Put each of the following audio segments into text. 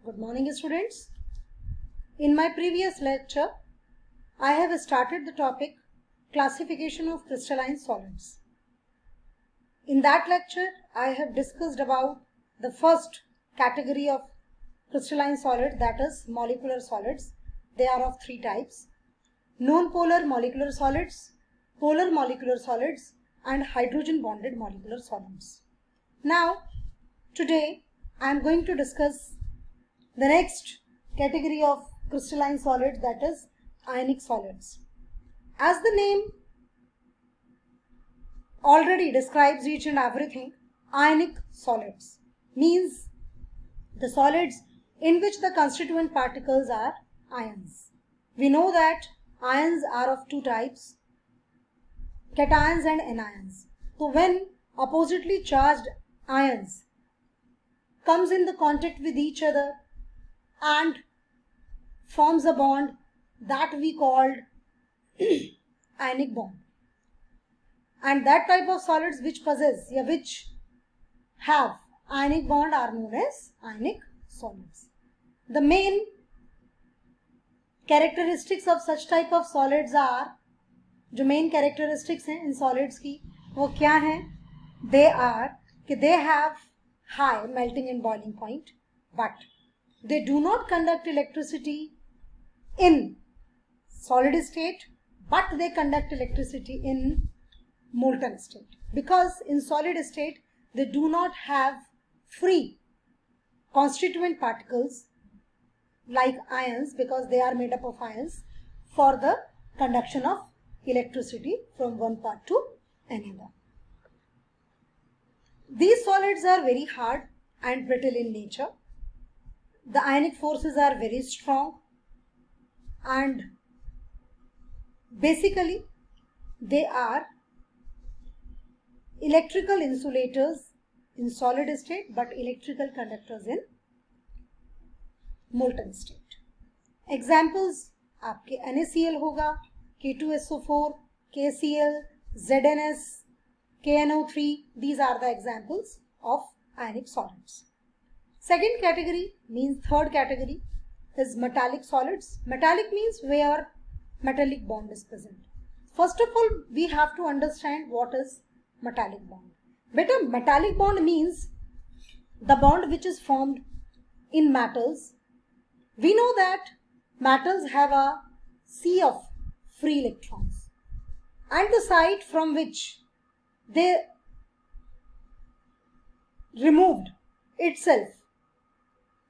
Good morning, students. In my previous lecture, I have started the topic classification of crystalline solids. In that lecture, I have discussed about the first category of crystalline solid, that is molecular solids. They are of three types: non-polar molecular solids, polar molecular solids, and hydrogen bonded molecular solids. Now, today I am going to discuss the next category of crystalline solids, that is ionic solids. As the name already describes each and everything, ionic solids means the solids in which the constituent particles are ions. We know that ions are of two types, cations and anions. So when oppositely charged ions comes in the contact with each other and forms a bond, that we called ionic bond. And that type of solids which possess which have ionic bond are known as ionic solids. The main characteristics of such type of solids are, जो main characteristics हैं इन solids की वो क्या हैं? They are कि they have high melting and boiling point, but they do not conduct electricity in solid state, but they conduct electricity in molten state, because in solid state they do not have free constituent particles like ions, because they are made up of ions for the conduction of electricity from one part to another. These solids are very hard and brittle in nature. The ionic forces are very strong, and basically they are electrical insulators in solid state but electrical conductors in molten state. Examples आपके NaCl होगा, K2SO4, KCl, ZnS, KNO3. These are the examples of ionic solids. Second category means third category is metallic solids. Metallic means where metallic bond is present. First of all, we have to understand what is metallic bond. Beta, metallic bond means the bond which is formed in metals. We know that metals have a sea of free electrons, and the side from which they removed itself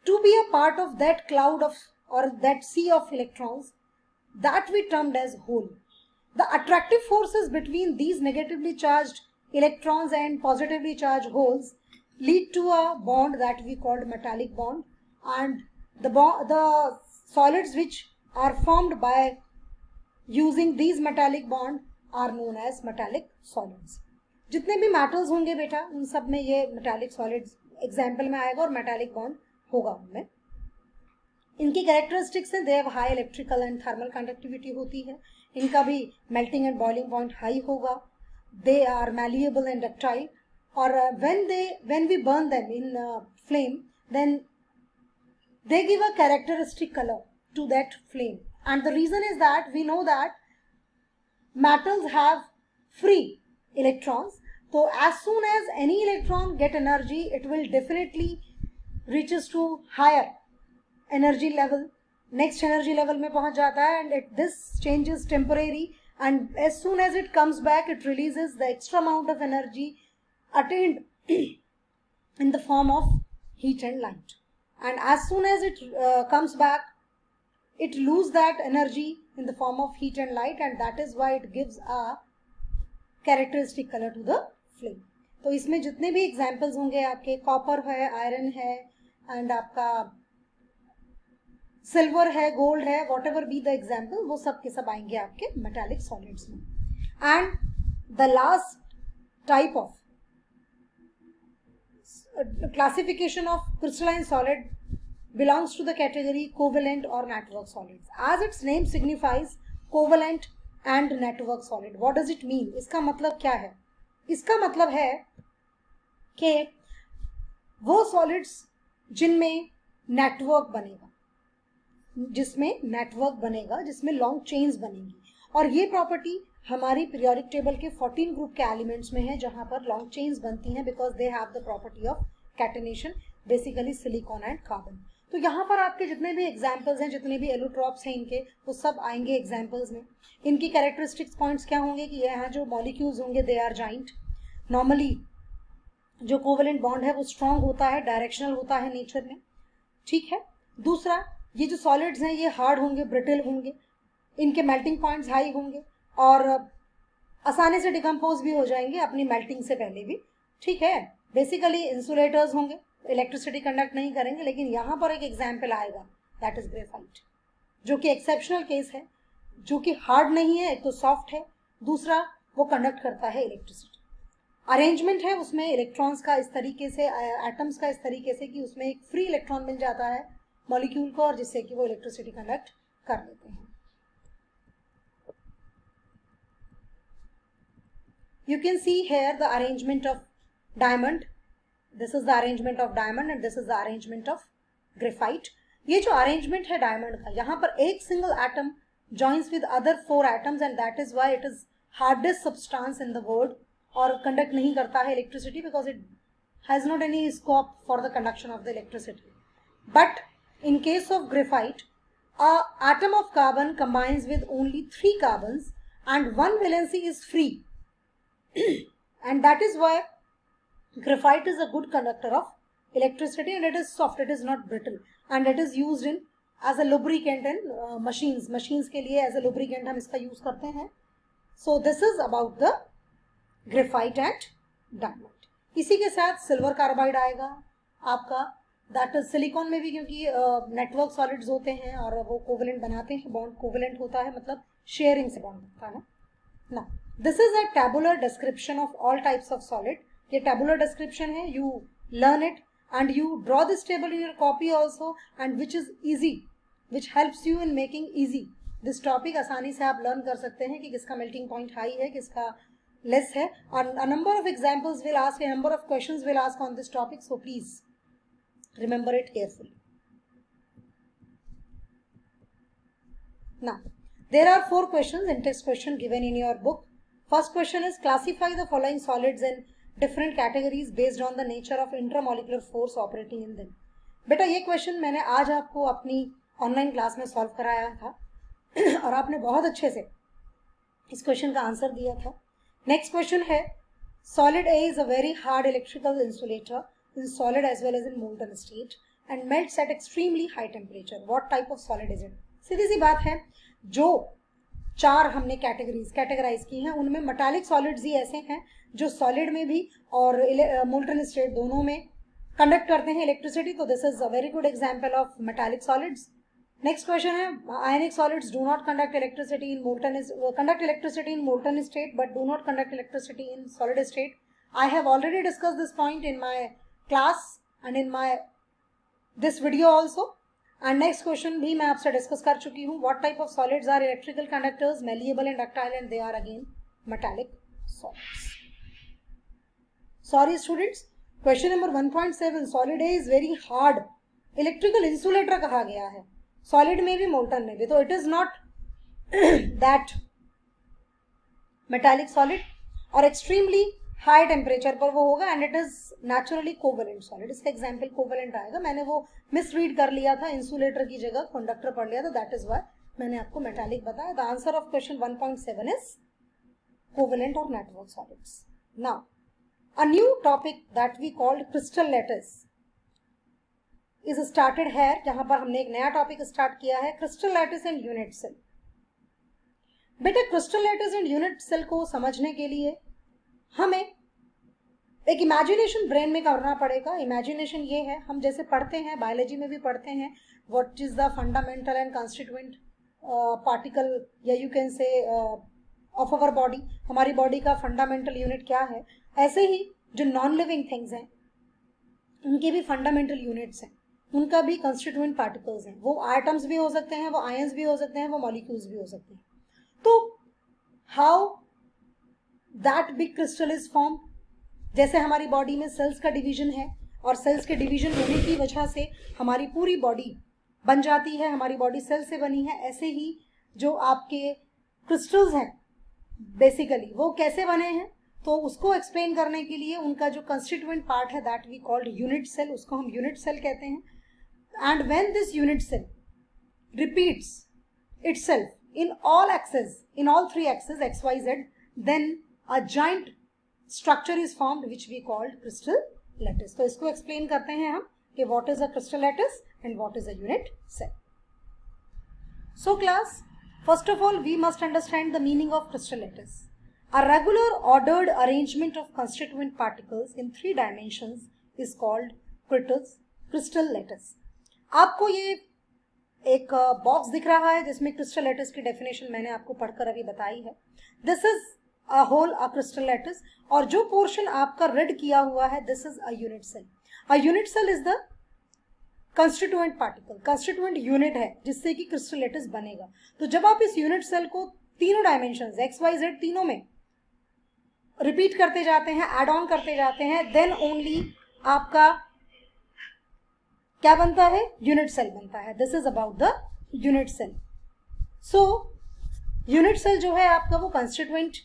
to be a part of that cloud of or that sea of electrons, that we termed as hole. The attractive forces between these negatively charged electrons and positively charged holes lead to a bond that we called metallic bond, and the solids which are formed by using these metallic bond are known as metallic solids. जितने भी metals होंगे बेटा उन सब में ये metallic solids example में आएगा और metallic bond होगा उनमें. इनकी कैरेक्टरिस्टिक्स हैं, they have high electrical and thermal conductivity होती है, इनका भी melting and boiling point high होगा, they are malleable and ductile, और when we burn them in flame, then they give a characteristic color to that flame. And the reason is that we know that metals have free electrons, so as soon as any electron get energy, it will definitely reaches to higher energy level, next energy level में पहुंच जाता है, and this change is temporary, and as soon as it comes back it releases the extra amount of energy attained in the form of heat and light, and as soon as it comes back it loses that energy in the form of heat and light, and that is why it gives a characteristic color to the flame. तो इसमें जितने भी examples होंगे आपके copper है, iron है, and आपका silver है, गोल्ड है, what ever be the example, वो सब के सब आएंगे आपके मेटालिक सॉलिड्स में. And the last type of classification of crystalline solid belongs to the category covalent or network solids. As its name signifies, covalent and network solid. What does it mean? इसका मतलब क्या है? इसका मतलब है कि वो solids जिनमें नेटवर्क बनेगा, जिसमें लॉन्ग चेन्स बनेंगी। और ये प्रॉपर्टी हमारी पीरियोडिक टेबल के 14 ग्रुप के एलिमेंट्स में है, जहां पर लॉन्ग चेन्स बनती हैं because they have the property of catenation, basically silicon and carbon. तो यहाँ पर आपके जितने भी एग्जाम्पल्स हैं, जितने भी एलोट्रॉप्स हैं इनके, वो सब आएंगे एग्जाम्पल्स में। इनकी कैरेक्टरिस्टिक्स पॉइंट्स क्या होंगे कि यहाँ जो मॉलिक्यूल्स होंगे दे आर जॉइंट। नॉर्मली जो कोवेलेंट बॉन्ड है वो स्ट्रॉन्ग होता है, डायरेक्शनल होता है नेचर में, ठीक है। दूसरा, ये जो सॉलिड्स हैं ये हार्ड होंगे, ब्रिटल होंगे, इनके मेल्टिंग पॉइंट्स हाई होंगे और आसानी से डिकम्पोज भी हो जाएंगे अपनी मेल्टिंग से पहले भी, ठीक है। बेसिकली इंसुलेटर्स होंगे, इलेक्ट्रिसिटी कंडक्ट नहीं करेंगे। लेकिन यहाँ पर एक एग्जाम्पल आएगा, दैट इज ग्रेफाइट, जो कि एक्सेप्शनल केस है, जो कि हार्ड नहीं है, एक तो सॉफ्ट है, दूसरा वो कंडक्ट करता है इलेक्ट्रिसिटी। अरेंजमेंट है उसमें इलेक्ट्रॉन्स का इस तरीके से, एटम्स का इस तरीके से कि उसमें एक फ्री इलेक्ट्रॉन मिल जाता है मॉलिक्यूल को, और जिससे कि वो इलेक्ट्रिसिटी कंडक्ट कर लेते हैं। You can see here the arrangement of diamond. This is the arrangement of diamond and this is the arrangement of graphite. ये जो arrangement है diamond का, यहाँ पर एक single atom joins with other 4 atoms and that is why it is hardest substance in the world, और conduct नहीं करता है electricity because it has not any scope for the conduction of the electricity. But in case of graphite, a atom of carbon combines with only 3 carbons and 1 valency is free. And that is why graphite is a good conductor of electricity and it is soft, it is not brittle, and it is used in as a lubricant in machines के लिए as a lubricant हम इसका use करते हैं. So this is about the graphite and diamond. इसी के साथ silver carbide आएगा आपका, दैट इज सिलिकॉन में भी, क्योंकि नेटवर्क सॉलिड्स होते हैं और वो कोवेलेंट बनाते हैं, बॉन्ड कोवेलेंट होता है, मतलब शेयरिंग से बॉन्ड बनता है ना। This is a tabular description of all types of solid. ये टैबुलर डिस्क्रिप्शन है, you learn it and you draw this table in your copy also, and which is easy, which helps you in making easy this topic. आसानी से आप learn कर सकते हैं कि किसका मेल्टिंग पॉइंट हाई है, किसका लेस है, और a number of examples will ask, a number of questions will ask on this topic, so please remember it carefully. Now there are 4 questions in text question given in your book. First question is, classify the following solids in different categories based on the nature of intramolecular force operating in them. बेटा ये question मैंने आज आपको अपनी online class में solve कराया था और आपने बहुत अच्छे से इस क्वेश्चन का आंसर दिया था। नेक्स्ट क्वेश्चन है, solid A is a very hard electrical insulator in solid as well as in molten state and melts at extremely high temperature, what type of solid is it. सीधी सी बात है, जो 4 हमने categorise की हैं उनमें मेटालिक सॉलिड्स ही ऐसे हैं जो सॉलिड में भी और मोल्टन स्टेट दोनों में कंडक्ट करते हैं इलेक्ट्रिसिटी, तो this is a very good example of metallic solids. Next question है, ionic solids do not conduct electricity in molten state but do not conduct electricity in solid state. I have already discuss this point in my class and in my this video also. And next question भी मैं आपसे discuss कर चुकी हूँ, what type of solids are electrical conductors, malleable and ductile, and they are again metallic solids. Sorry students, question number 1.7, solid A is very hard electrical insulator कहा गया है, solid में भी मोल्टन में भी, तो it is not that metallic solid, और extremely high temperature पर वो होगा, and it is naturally covalent solid. इसका एग्जाम्पल कोवेलेंट आएगा, मैंने वो मिस रीड कर लिया था, इंसुलेटर की जगह कंडक्टर पढ़ लिया था, दैट इज वाई मैंने आपको मेटालिक बताया। The answer of question 1.7 is covalent और network solids. Now a new topic that we called crystal lattice is started here, जहां पर हमने एक नया टॉपिक स्टार्ट किया है, crystal lattice and unit cell. बेटा crystal lattice and unit cell को समझने के लिए हमें एक इमेजिनेशन ब्रेन में करना पड़ेगा। इमेजिनेशन ये है, हम जैसे पढ़ते हैं बायोलॉजी में भी पढ़ते हैं, what is the fundamental and constituent particle, या you can say of our body, हमारी बॉडी का फंडामेंटल यूनिट क्या है। ऐसे ही जो नॉन लिविंग थिंग्स हैं उनके भी फंडामेंटल यूनिट्स हैं, उनका भी कंस्टिट्यूएंट पार्टिकल्स हैं, वो आइटम्स भी हो सकते हैं, वो आयंस भी हो सकते हैं, वो मॉलिक्यूल्स भी हो सकते हैं। तो how that big crystal is form, जैसे हमारी बॉडी में सेल्स का डिवीजन है और सेल्स के डिवीजन होने की वजह से हमारी पूरी बॉडी बन जाती है, हमारी बॉडी सेल से बनी है। ऐसे ही जो आपके क्रिस्टल्स हैं बेसिकली वो कैसे बने हैं, तो उसको एक्सप्लेन करने के लिए उनका जो कंस्टिट्यूएंट पार्ट है that we called unit cell, उसको हम यूनिट सेल कहते हैं। And when this unit cell repeats itself in all axes, in all 3 axes XYZ, then a giant structure is formed which we called crystal lattice। तो इसको explain करते हैं हम कि what is a crystal lattice and what is a unit cell। So class, first of all we must understand the meaning of crystal lattice। A regular ordered arrangement of constituent particles in 3 dimensions is called crystal lattice। आपको ये एक box दिख रहा है जिसमें crystal lattice की definition मैंने आपको पढ़कर अभी बताई है। This is a whole a crystal lattice, और जो पोर्शन आपका रेड किया हुआ है this is a unit cell. A unit cell is the constituent particle, constituent unit है जिससे कि क्रिस्टल लैटिस बनेगा। तो जब आप इस यूनिट सेल को तीनों डायमेंशंस XYZ तीनों में रिपीट करते जाते हैं, एड ऑन करते जाते हैं, देन ओनली आपका क्या बनता है, यूनिट सेल बनता है। This is about the unit cell. So unit cell जो है आपका वो कंस्टिट्यूएंट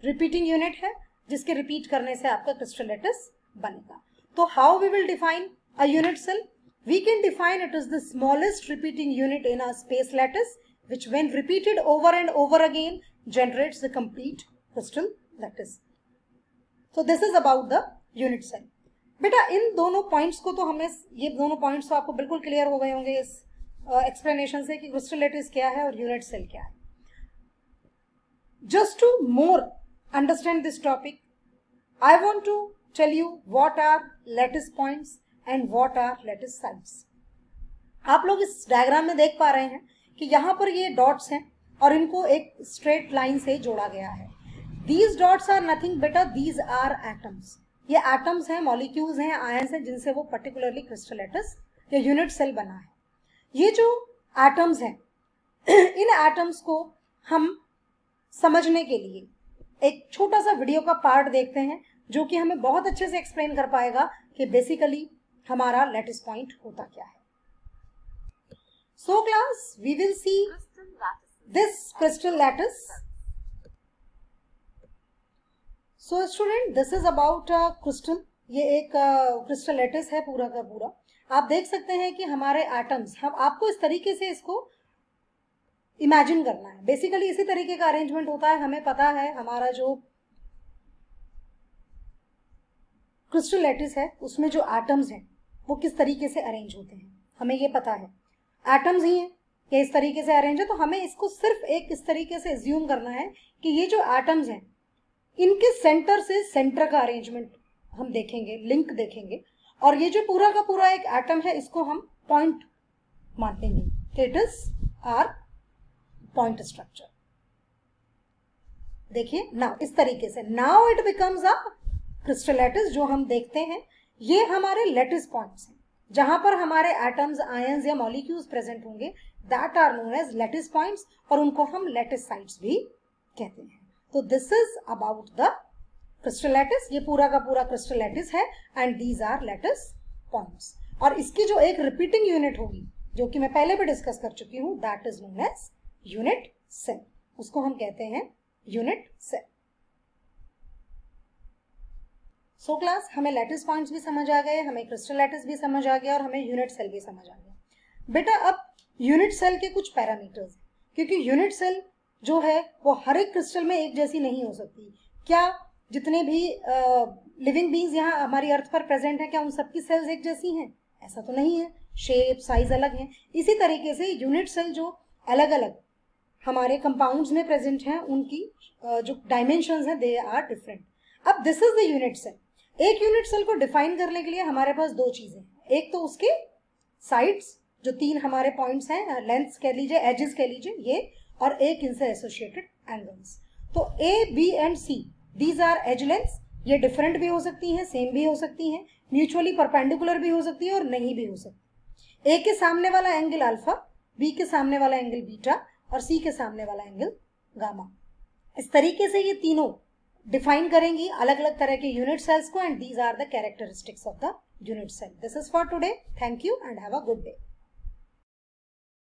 रिपीटिंग यूनिट है जिसके रिपीट करने से आपका क्रिस्टल लैटिस बनेगा। तो how we will define a unit cell? We can define it is the smallest repeating unit in a space lattice which when repeated over and over again generates the complete crystal lattice। So this is about the unit cell। बेटा इन दोनों points को तो हमें, ये दोनों points तो आपको बिल्कुल क्लियर हो गए होंगे इस एक्सप्लेनेशन से कि क्रिस्टल लैटिस क्या है और यूनिट सेल क्या है। Just to more understand this topic I want to tell you what are lattice points and what are lattice sides. आप लोग इस डायग्राम में देख पा रहे हैं कि यहाँ पर ये डॉट्स हैं और इनको एक स्ट्रेट लाइन से जोड़ा गया है। दीज डॉट्स आर नथिंग बेटा, दीज आर एटम्स। ये एटम्स हैं, मॉलिक्यूल्स हैं, आयंस हैं जिनसे वो पर्टिकुलरली क्रिस्टल लैटिस या यूनिट सेल बना है। ये जो एटम्स हैं इन एटम्स को हम समझने के लिए एक छोटा सा वीडियो का पार्ट देखते हैं जो कि हमें बहुत अच्छे से एक्सप्लेन कर पाएगा कि बेसिकली हमारा लैटिस पॉइंट होता क्या है। So class, we will see this crystal lattice। So student, this is about a crystal। ये एक crystal lattice है पूरा का पूरा। आप देख सकते हैं कि हमारे एटम्स, हम आपको इस तरीके से इसको इमेजिन करना है। बेसिकली इसी तरीके का अरेंजमेंट होता है। हमें पता है हमारा जो क्रिस्टल लैटिस है उसमें जो एटम्स हैं वो किस तरीके से अरेंज होते हैं, हमें ये पता है। एटम्स ही हैं कि इस तरीके से अरेंज है, तो हमें इसको सिर्फ एक इस तरीके से एज्यूम करना है कि ये जो एटम्स हैं इनके सेंटर से सेंटर का अरेंजमेंट हम देखेंगे, लिंक देखेंगे, और ये जो पूरा का पूरा एक एटम है इसको हम पॉइंट मानेंगे कि it is are point structure. देखिए ना इस तरीके से, now it becomes a crystal lattice. जो हम देखते हैं ये हमारे लैटिस पॉइंट्स हैं जहां पर हमारे एटम्स, आयंस या मॉलिक्यूल्स प्रेजेंट होंगे, that are known as lattice points, और उनको हम लैटिस साइट्स भी कहते हैं। तो this is about the crystal lattice. ये पूरा का पूरा क्रिस्टल लैटिस है and these are lattice points. और इसकी जो एक रिपीटिंग यूनिट होगी जो कि मैं पहले भी डिस्कस कर चुकी हूं, that is known as unit cell. उसको हम कहते हैं यूनिट सेल। सो क्लास, हमें लैटिस पॉइंट्स भी समझ आ गए, हमें क्रिस्टल लैटिस भी समझ आ गया और हमें यूनिट सेल भी समझ आ गया। बेटा अब यूनिट सेल के कुछ पैरामीटर्स, क्योंकि यूनिट सेल जो है वो हर एक क्रिस्टल में एक जैसी नहीं हो सकती। क्या जितने भी लिविंग बींग्स यहाँ हमारी अर्थ पर प्रेजेंट है, क्या उन सबकी सेल्स एक जैसी हैं? ऐसा तो नहीं है, शेप साइज अलग है। इसी तरीके से यूनिट सेल जो अलग अलग हमारे कंपाउंड्स में प्रेजेंट हैं उनकी जो डायमेंशंस हैं दे आर डिफरेंट। अब this is the unit cell. एक यूनिट सेल को डिफाइन करने के लिए हमारे पास दो चीजें हैं, एक तो उसके साइड्स जो 3 हमारे पॉइंट्स हैं, लेंथ्स कह लीजिए, एजेस कह लीजिए ये, और एक इनसे एसोसिएटेड एंगल्स। तो A, B and C these are edge lengths. ये डिफरेंट भी हो सकती हैं, सेम भी हो सकती हैं, म्यूचुअली परपेंडिकुलर भी हो सकती है और नहीं भी हो सकती। ए के सामने वाला एंगल अल्फा, बी के सामने वाला एंगल बीटा और सी के सामने वाला एंगल गामा। इस तरीके से ये तीनों डिफाइन करेंगी अलग अलग तरह के यूनिट सेल्स को, and these are the characteristics of the unit cell. This is for today. Thank you and have a good day.